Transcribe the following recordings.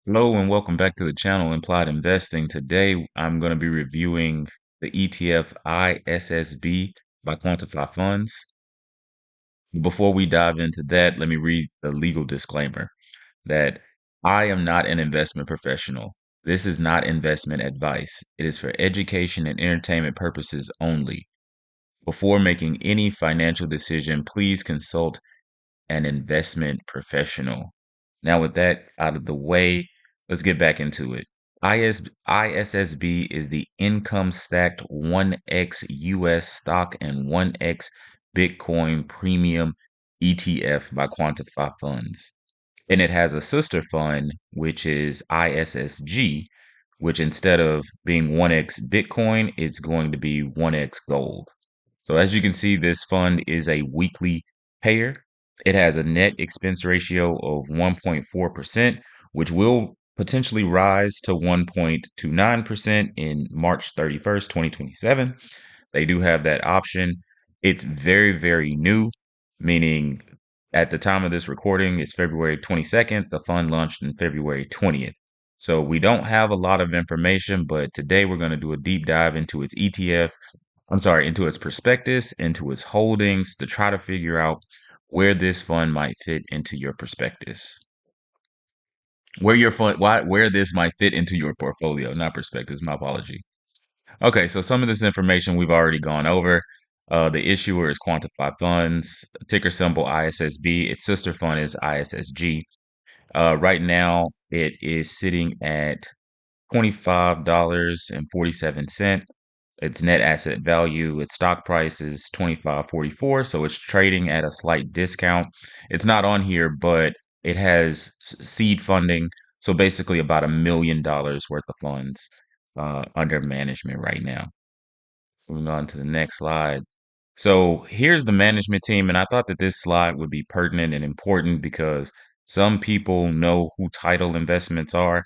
Hello and welcome back to the channel Implied Investing. Today I'm going to be reviewing the ETF ISSB by Quantify Funds. Before we dive into that, let me read the legal disclaimer that I am not an investment professional. This is not investment advice. It is for education and entertainment purposes only. Before making any financial decision, please consult an investment professional. Now, with that out of the way, let's get back into it. ISSB is the income stacked 1x US stock and 1x Bitcoin premium ETF by Quantify Funds. And it has a sister fund, which is ISSG, which instead of being 1x Bitcoin, it's going to be 1x gold. So as you can see, this fund is a weekly payer. It has a net expense ratio of 1.4%, which will potentially rise to 1.29% in March 31st, 2027. They do have that option. It's very, very new, meaning at the time of this recording, it's February 22nd. The fund launched in February 20th. So we don't have a lot of information, but today we're going to do a deep dive into its ETF, into its prospectus, into its holdings to try to figure out where this fund might fit into your prospectus. Where this might fit into your portfolio, not prospectus, my apology. Okay, so some of this information we've already gone over. The issuer is Quantify Funds, ticker symbol ISSB. Its sister fund is ISSG. Right now, it is sitting at $25.47. Its net asset value, its stock price is 25.44, so it's trading at a slight discount. It's not on here, but it has seed funding, so basically about $1 million worth of funds under management right now. Moving on to the next slide. So here's the management team, and I thought that this slide would be pertinent and important because some people know who title investments are.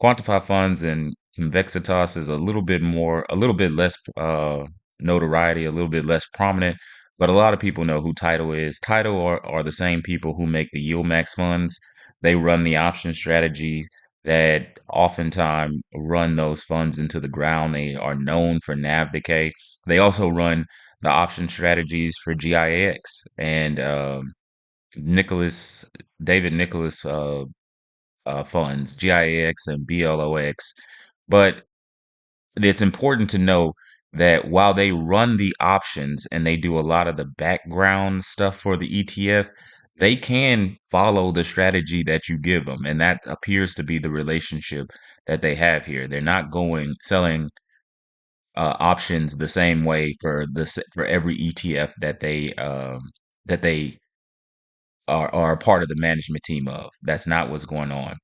Quantify Funds and Convexitas is a little bit less notoriety, a little bit less prominent, but a lot of people know who title is. Title are the same people who make the yield max funds. They run the option strategies that oftentimes run those funds into the ground. They are known for NAV decay. They also run the option strategies for GIX and Nicholas David Nicholas funds, GIX and BLOX. But it's important to know that while they run the options and they do a lot of the background stuff for the ETF, they can follow the strategy that you give them. And that appears to be the relationship that they have here. They're not going selling options the same way for every ETF that they are a part of the management team of. That's not what's going on.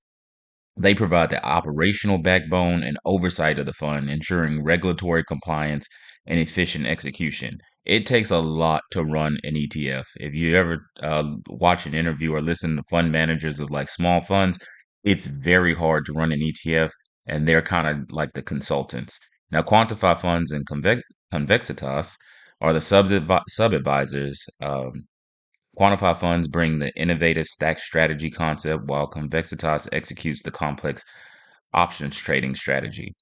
They provide the operational backbone and oversight of the fund, ensuring regulatory compliance and efficient execution. It takes a lot to run an ETF. If you ever watch an interview or listen to fund managers of like small funds, it's very hard to run an ETF, and they're kind of like the consultants. Now, Quantify Funds and Convexitas are the sub-advisors. Quantify Funds bring the innovative stack strategy concept, while Convexitas executes the complex options trading strategy.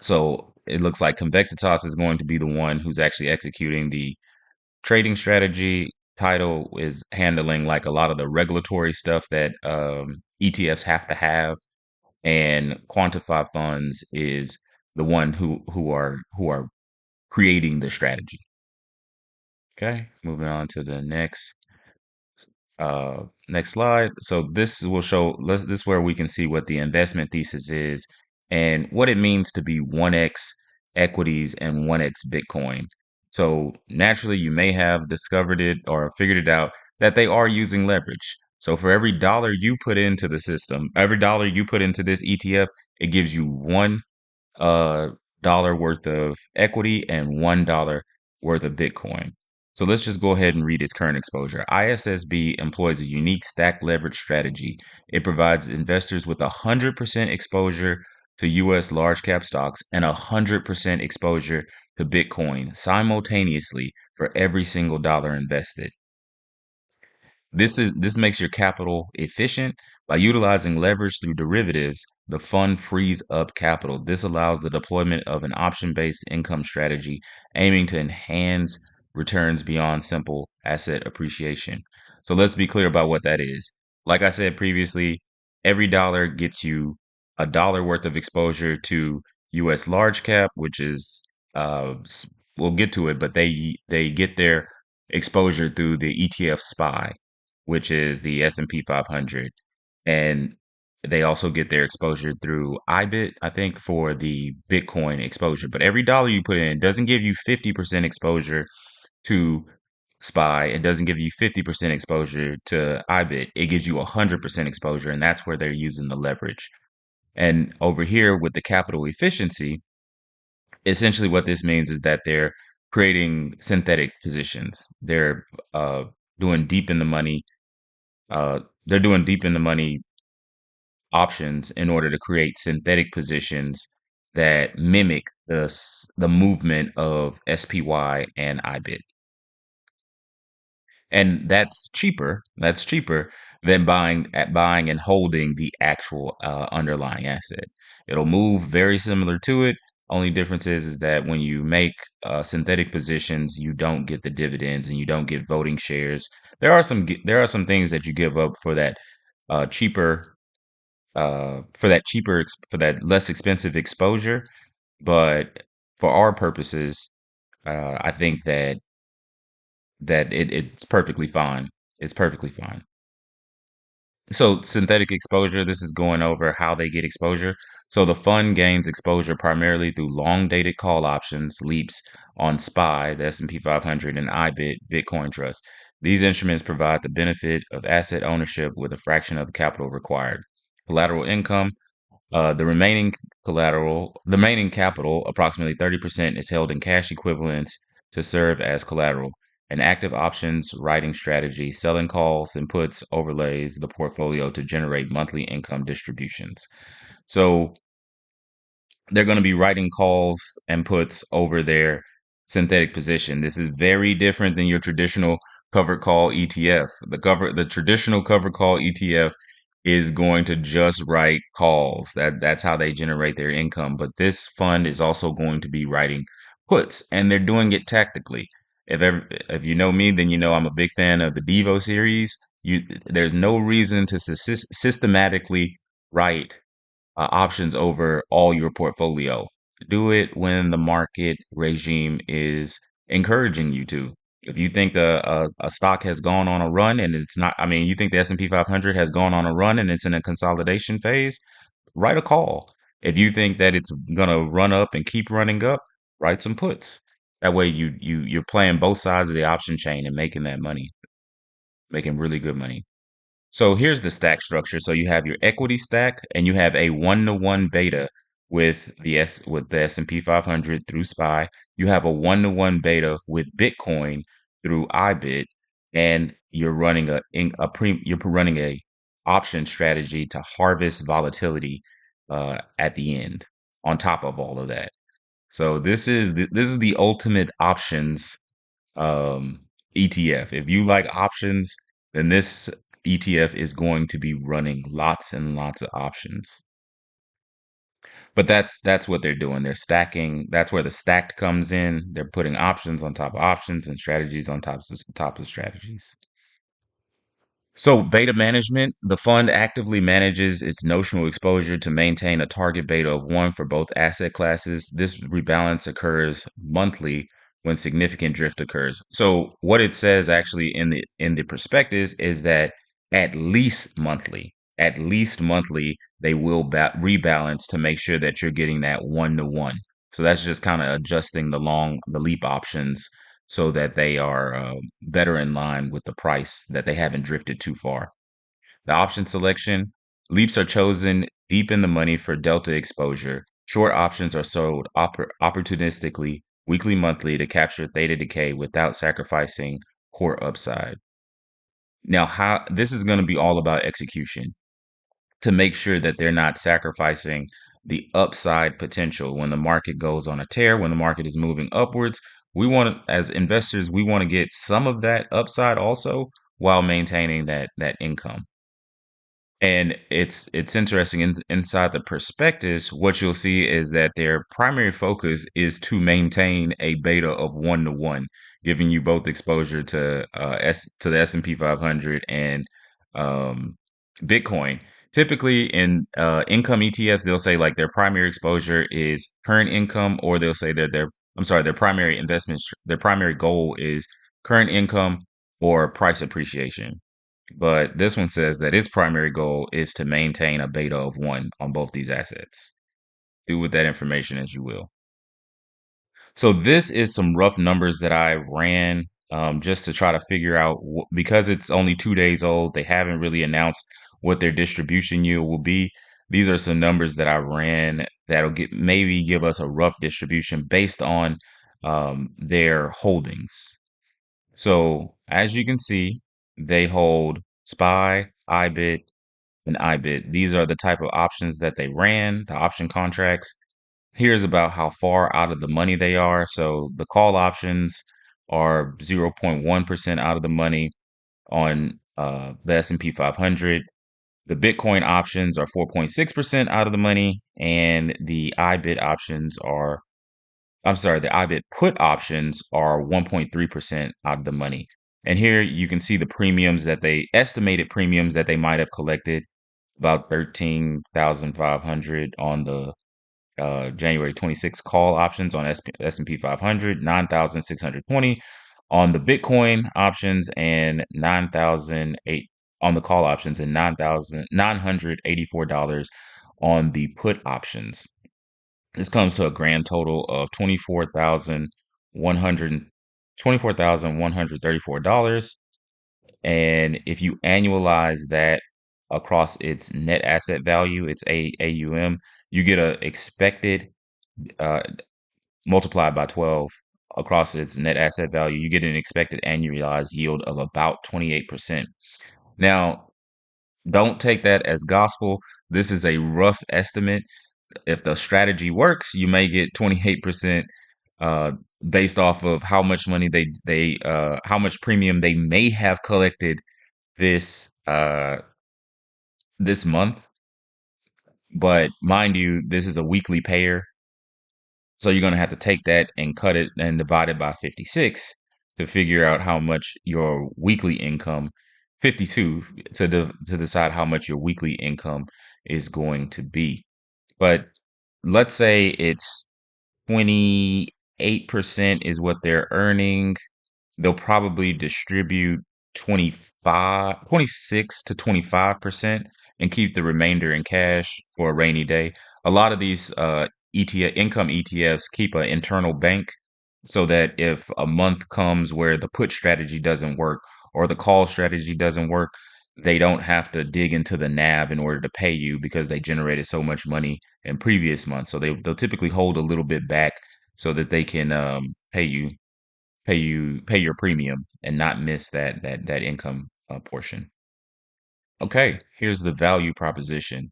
So it looks like Convexitas is going to be the one who's actually executing the trading strategy. Title is handling like a lot of the regulatory stuff that ETFs have to have, and Quantify Funds is the one who are creating the strategy. Okay, moving on to the next slide. So this will show, this is where we can see what the investment thesis is and what it means to be 1x equities and 1x Bitcoin. So naturally, you may have discovered it or figured it out that they are using leverage. So for every dollar you put into the system, every dollar you put into this ETF, it gives you uh, dollar worth of equity and $1 worth of Bitcoin. So let's just go ahead and read its current exposure. ISSB employs a unique stack leverage strategy. It provides investors with 100% exposure to US large cap stocks and 100% exposure to Bitcoin simultaneously for every single dollar invested. This makes your capital efficient. By utilizing leverage through derivatives, the fund frees up capital. This allows the deployment of an option-based income strategy aiming to enhance returns beyond simple asset appreciation. So let's be clear about what that is. Like I said previously, every dollar gets you a dollar worth of exposure to US large cap, which is we'll get to it, but they get their exposure through the ETF SPY, which is the S&P 500. And they also get their exposure through IBIT, I think, for the Bitcoin exposure. But every dollar you put in doesn't give you 50% exposure to SPY. It doesn't give you 50% exposure to IBIT. It gives you 100% exposure. And that's where they're using the leverage. And over here with the capital efficiency, essentially what this means is that they're creating synthetic positions. Uh, doing deep in the money they're doing deep in the money options in order to create synthetic positions that mimic the movement of SPY and IBIT. And That's cheaper than buying and holding the actual underlying asset. It'll move very similar to it. Only difference is that when you make synthetic positions, you don't get the dividends and you don't get voting shares. There are some things that you give up for that cheaper for that less expensive exposure. But for our purposes, I think that it's perfectly fine. It's perfectly fine. So synthetic exposure, this is going over how they get exposure. So the fund gains exposure primarily through long dated call options, leaps on SPY, the S&P 500, and IBIT, Bitcoin Trust. These instruments provide the benefit of asset ownership with a fraction of the capital required. Collateral income, the remaining capital, approximately 30%, is held in cash equivalents to serve as collateral. An active options writing strategy, selling calls and puts overlays the portfolio to generate monthly income distributions. So they're going to be writing calls and puts over their synthetic position. This is very different than your traditional covered call ETF. The traditional covered call ETF is going to just write calls. That's how they generate their income. But this fund is also going to be writing puts, and they're doing it tactically. If you know me, then you know I'm a big fan of the Devo series. There's no reason to systematically write options over all your portfolio. Do it when the market regime is encouraging you to. If you think a stock has gone on a run and it's not, I mean, you think the S&P 500 has gone on a run and it's in a consolidation phase, write a call. If you think that it's gonna run up and keep running up, write some puts. That way you're playing both sides of the option chain and making that money, making really good money. So here's the stack structure. So you have your equity stack and you have a 1-to-1 beta with the S&P 500 through SPY. You have a 1-to-1 beta with Bitcoin through IBIT, and you're running a option strategy to harvest volatility at the end on top of all of that. So this is the ultimate options ETF. If you like options, then this ETF is going to be running lots and lots of options. But that's what they're doing. They're stacking. That's where the stacked comes in. They're putting options on top of options and strategies on top of strategies. So, beta management, the fund actively manages its notional exposure to maintain a target beta of 1 for both asset classes. This rebalance occurs monthly when significant drift occurs. So, what it says actually in the prospectus is that at least monthly, they will rebalance to make sure that you're getting that 1-to-1. So that's just kind of adjusting the leap options so that they are better in line with the price, that they haven't drifted too far. The option selection, leaps are chosen deep in the money for delta exposure. Short options are sold opportunistically, weekly, monthly to capture theta decay without sacrificing core upside. Now, how this is going to be all about execution to make sure that they're not sacrificing the upside potential when the market goes on a tear, when the market is moving upwards. As investors, we want to get some of that upside also. while maintaining that income. And it's interesting inside the prospectus, what you'll see is that their primary focus is to maintain a beta of 1 to 1, giving you both exposure to to the S&P 500 and um, Bitcoin. Typically in income ETFs, they'll say like their primary exposure is current income, or they'll say that their primary their primary goal is current income or price appreciation. But this one says that its primary goal is to maintain a beta of 1 on both these assets. Do with that information as you will. So this is some rough numbers that I ran just to try to figure out, because it's only 2 days old. They haven't really announced what their distribution yield will be. These are some numbers that I ran that'll maybe give us a rough distribution based on their holdings. So as you can see, they hold SPY, IBIT, and IBIT. These are the type of options that they ran, the option contracts. Here's about how far out of the money they are. So the call options are 0.1% out of the money on the S&P 500. The Bitcoin options are 4.6% out of the money, and the IBIT options are I'm sorry, the IBIT put options are 1.3% out of the money. And here you can see the premiums that they estimated premiums that they might have collected, about 13,500 on the January 26th call options on S&P 500, 9,620 on the Bitcoin options, and 9,008 on the call options, and $9,984 on the put options. This comes to a grand total of $24,134. And if you annualize that across its net asset value, its AUM, you get a expected uh, multiplied by 12 across its net asset value, you get an expected annualized yield of about 28%. Now, don't take that as gospel. This is a rough estimate. If the strategy works, you may get 28% uh, based off of how much money how much premium they may have collected this month. But mind you, this is a weekly payer, so you're going to have to take that and cut it and divide it by 56 to figure out how much your weekly income, 52 to decide how much your weekly income is going to be. But let's say it's 28% is what they're earning. They'll probably distribute 26 to 25% and keep the remainder in cash for a rainy day. A lot of these ETF income ETFs keep an internal bank, so that if a month comes where the put strategy doesn't work or the call strategy doesn't work, they don't have to dig into the NAV in order to pay you, because they generated so much money in previous months. So they'll typically hold a little bit back so that they can pay your premium and not miss that income portion. Okay, here's the value proposition.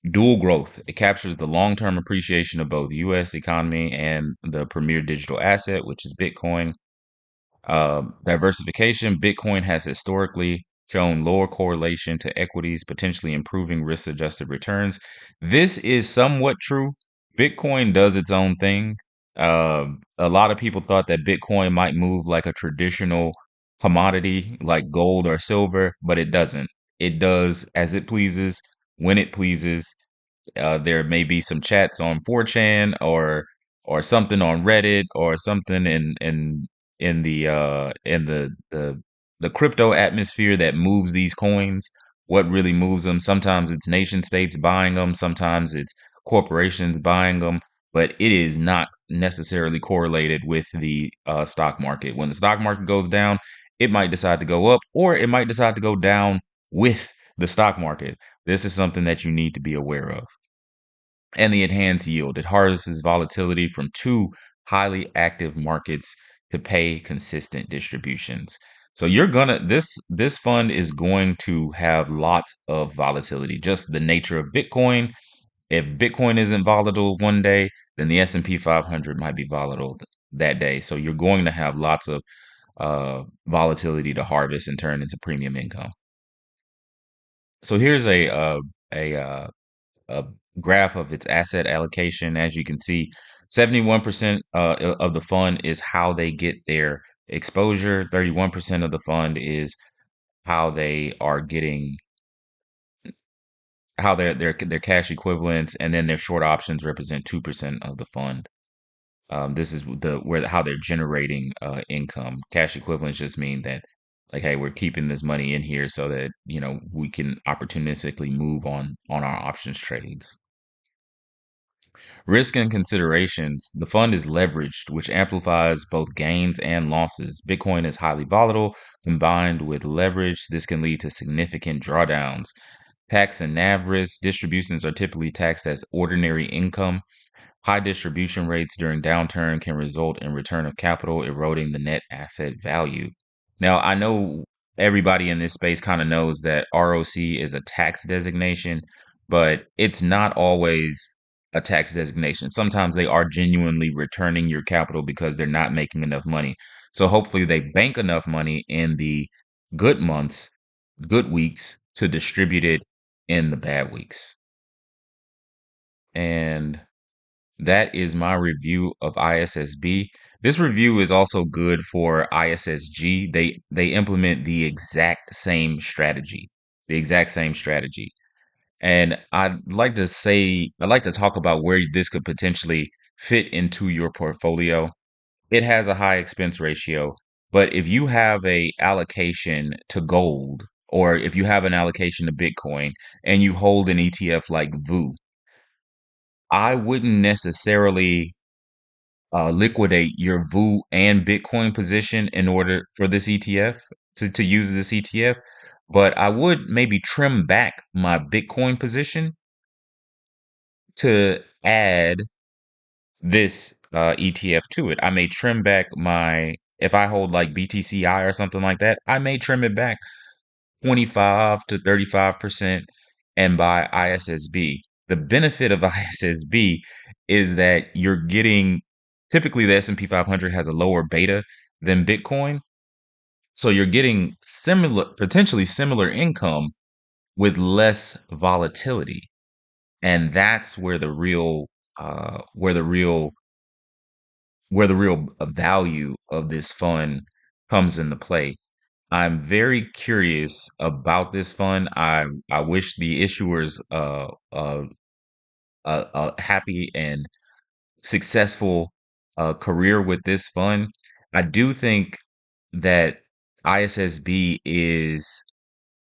Dual growth. It captures the long-term appreciation of both U.S. economy and the premier digital asset, which is Bitcoin. Diversification. Bitcoin has historically shown lower correlation to equities, potentially improving risk-adjusted returns. This is somewhat true. Bitcoin does its own thing. A lot of people thought that Bitcoin might move like a traditional commodity like gold or silver, but it doesn't. It does as it pleases, when it pleases. There may be some chats on 4chan or something on Reddit or something in the crypto atmosphere that moves these coins. What really moves them? Sometimes it's nation states buying them, sometimes it's corporations buying them, but it is not necessarily correlated with the stock market. When the stock market goes down, it might decide to go up, or it might decide to go down with the stock market. This is something that you need to be aware of. And the enhanced yield. It harnesses volatility from two highly active markets to pay consistent distributions. So this fund is going to have lots of volatility. Just the nature of Bitcoin. If Bitcoin isn't volatile one day, then the S&P 500 might be volatile that day. So you're going to have lots of volatility to harvest and turn into premium income. So here's a a graph of its asset allocation. As you can see, 71% of the fund is how they get their exposure. 31% of the fund is how they are getting how their cash equivalents, and then their short options represent 2% of the fund. This is the where how they're generating income. Cash equivalents just mean that, like, hey, we're keeping this money in here so that we can opportunistically move on our options trades. Risk and considerations. The fund is leveraged, which amplifies both gains and losses. Bitcoin is highly volatile. Combined with leverage, this can lead to significant drawdowns. Tax and NAV risk. Distributions are typically taxed as ordinary income. High distribution rates during downturn can result in return of capital, eroding the net asset value. Now, I know everybody in this space kind of knows that ROC is a tax designation, but it's not always a tax designation. Sometimes they are genuinely returning your capital because they're not making enough money. So hopefully they bank enough money in the good months, good weeks to distribute it in the bad weeks. And that is my review of ISSB. This review is also good for ISSG. They implement the exact same strategy. The exact same strategy. And I'd like to talk about where this could potentially fit into your portfolio. It has a high expense ratio, but if you have a allocation to gold, or if you have an allocation to Bitcoin and you hold an ETF like VU, I wouldn't necessarily liquidate your VU and Bitcoin position in order for this ETF to use this ETF, but I would maybe trim back my Bitcoin position to add this ETF to it. I may trim back if I hold like BTCI or something like that, I may trim it back 25 to 35% and buy ISSB. The benefit of ISSB is that you're getting typically the S&P 500 has a lower beta than Bitcoin. So you're getting potentially similar income with less volatility. And that's uh, where the real, where the real value of this fund comes into play. I'm very curious about this fund. I wish the issuers a happy and successful career with this fund. I do think that ISSB is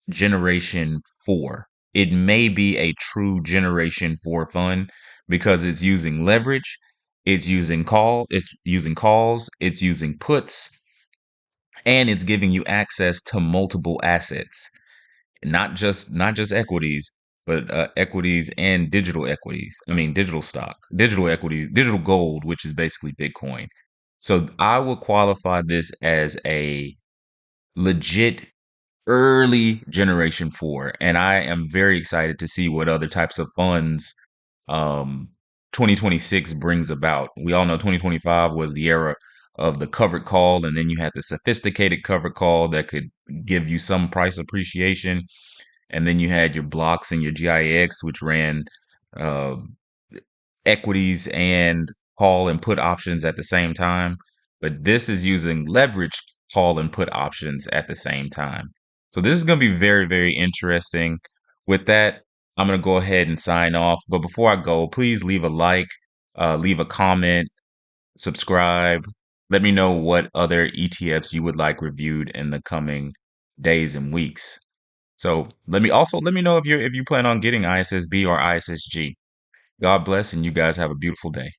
Generation 4. It may be a true Generation 4 fund because it's using leverage, it's using calls, it's using puts, and it's giving you access to multiple assets, not just equities, but equities and digital equities. I mean, digital stock, digital equity, digital gold, which is basically Bitcoin. So I would qualify this as a legit early Generation 4, and I am very excited to see what other types of funds um 2026 brings about. We all know 2025 was the era of the covered call, and then you had the sophisticated covered call that could give you some price appreciation, and then you had your blocks and your GIX, which ran uh, equities and call and put options at the same time. But this is using leverage call and put options at the same time. So this is going to be very, very interesting. With that, I'm going to go ahead and sign off. But before I go, please leave a like, leave a comment, subscribe. Let me know what other ETFs you would like reviewed in the coming days and weeks. So let me know if you plan on getting ISSB or ISSG. God bless, and you guys have a beautiful day.